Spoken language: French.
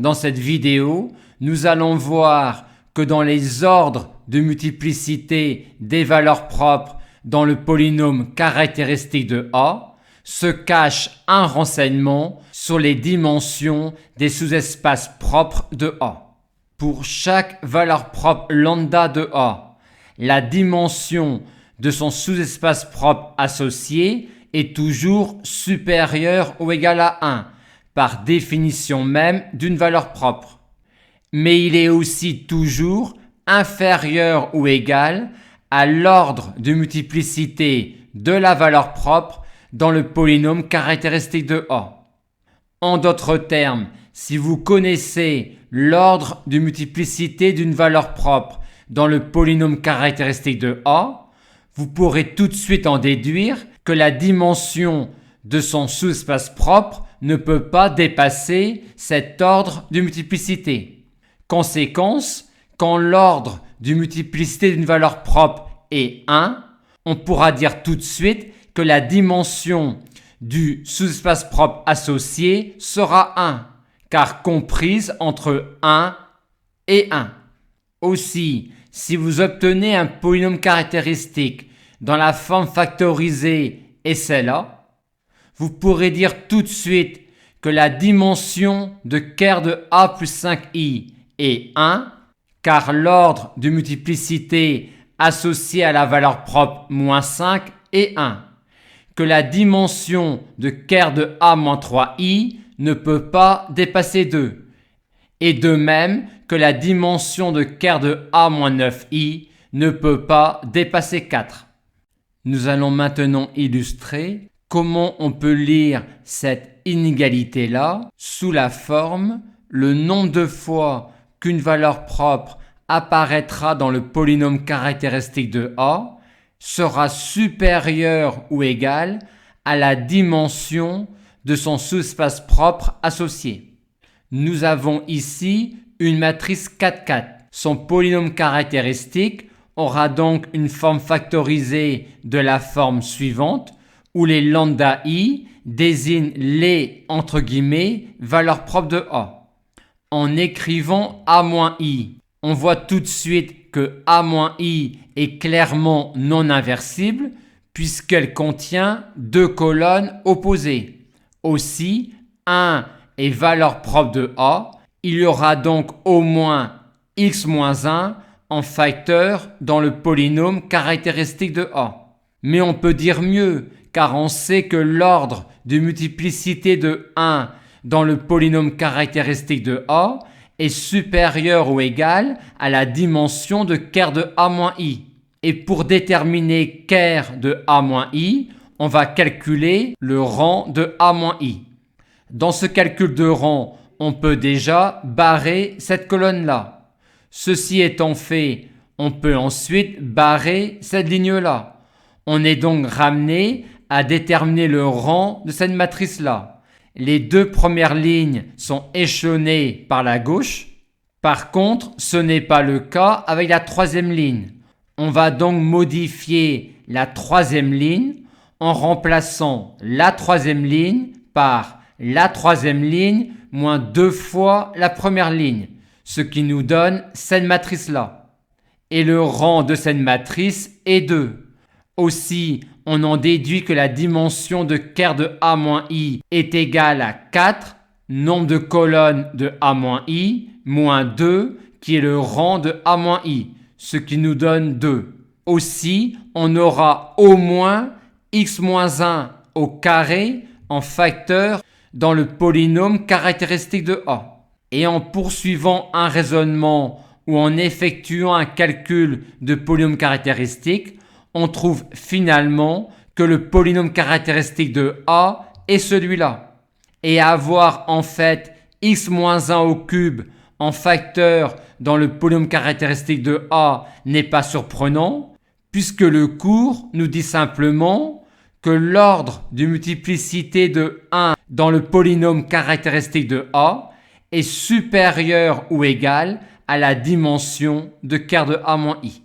dans cette vidéo, nous allons voir que dans les ordres de multiplicité des valeurs propres dans le polynôme caractéristique de A se cache un renseignement sur les dimensions des sous-espaces propres de A. Pour chaque valeur propre lambda de A, la dimension de son sous-espace propre associé est toujours supérieure ou égale à 1, par définition même d'une valeur propre. Mais il est aussi toujours inférieur ou égal à l'ordre de multiplicité de la valeur propre dans le polynôme caractéristique de A. En d'autres termes, si vous connaissez l'ordre de multiplicité d'une valeur propre dans le polynôme caractéristique de A, vous pourrez tout de suite en déduire que la dimension de son sous-espace propre ne peut pas dépasser cet ordre de multiplicité. Conséquence, quand l'ordre de multiplicité d'une valeur propre est 1, on pourra dire tout de suite que la dimension du sous-espace propre associé sera 1, car comprise entre 1 et 1. Aussi, si vous obtenez un polynôme caractéristique dans la forme factorisée et celle-là, vous pourrez dire tout de suite que la dimension de ker de A plus 5i est 1, car l'ordre de multiplicité associé à la valeur propre moins 5 est 1, que la dimension de ker de A moins 3i ne peut pas dépasser 2, et de même que la dimension de ker de A moins 9i ne peut pas dépasser 4. Nous allons maintenant illustrer comment on peut lire cette inégalité-là sous la forme le nombre de fois qu'une valeur propre apparaîtra dans le polynôme caractéristique de A sera supérieur ou égal à la dimension de son sous-espace propre associé. Nous avons ici une matrice 4, 4. Son polynôme caractéristique aura donc une forme factorisée de la forme suivante, où les lambda i désignent les, entre guillemets, valeurs propres de A. En écrivant A-i, on voit tout de suite que A-i est clairement non inversible, puisqu'elle contient deux colonnes opposées. Aussi, 1 est valeur propre de A, il y aura donc au moins x-1 en facteur dans le polynôme caractéristique de A. Mais on peut dire mieux, car on sait que l'ordre de multiplicité de 1 dans le polynôme caractéristique de A est supérieur ou égal à la dimension de ker de A-i. Et pour déterminer ker de A-i, on va calculer le rang de A-i. Dans ce calcul de rang, on peut déjà barrer cette colonne-là. Ceci étant fait, on peut ensuite barrer cette ligne-là. On est donc ramené à déterminer le rang de cette matrice-là. Les deux premières lignes sont échelonnées par la gauche. Par contre, ce n'est pas le cas avec la troisième ligne. On va donc modifier la troisième ligne en remplaçant la troisième ligne par la troisième ligne moins 2 fois la première ligne, ce qui nous donne cette matrice-là. Et le rang de cette matrice est 2. Aussi, on en déduit que la dimension de ker de A-i est égale à 4, nombre de colonnes de A-i, moins 2, qui est le rang de A-i, ce qui nous donne 2. Aussi, on aura au moins x-1 au carré en facteur dans le polynôme caractéristique de A. Et en poursuivant un raisonnement ou en effectuant un calcul de polynôme caractéristique, on trouve finalement que le polynôme caractéristique de A est celui-là. Et avoir en fait x-1 au cube en facteur dans le polynôme caractéristique de A n'est pas surprenant, puisque le cours nous dit simplement que l'ordre de multiplicité de 1 dans le polynôme caractéristique de A est supérieur ou égal à la dimension de ker de A-i.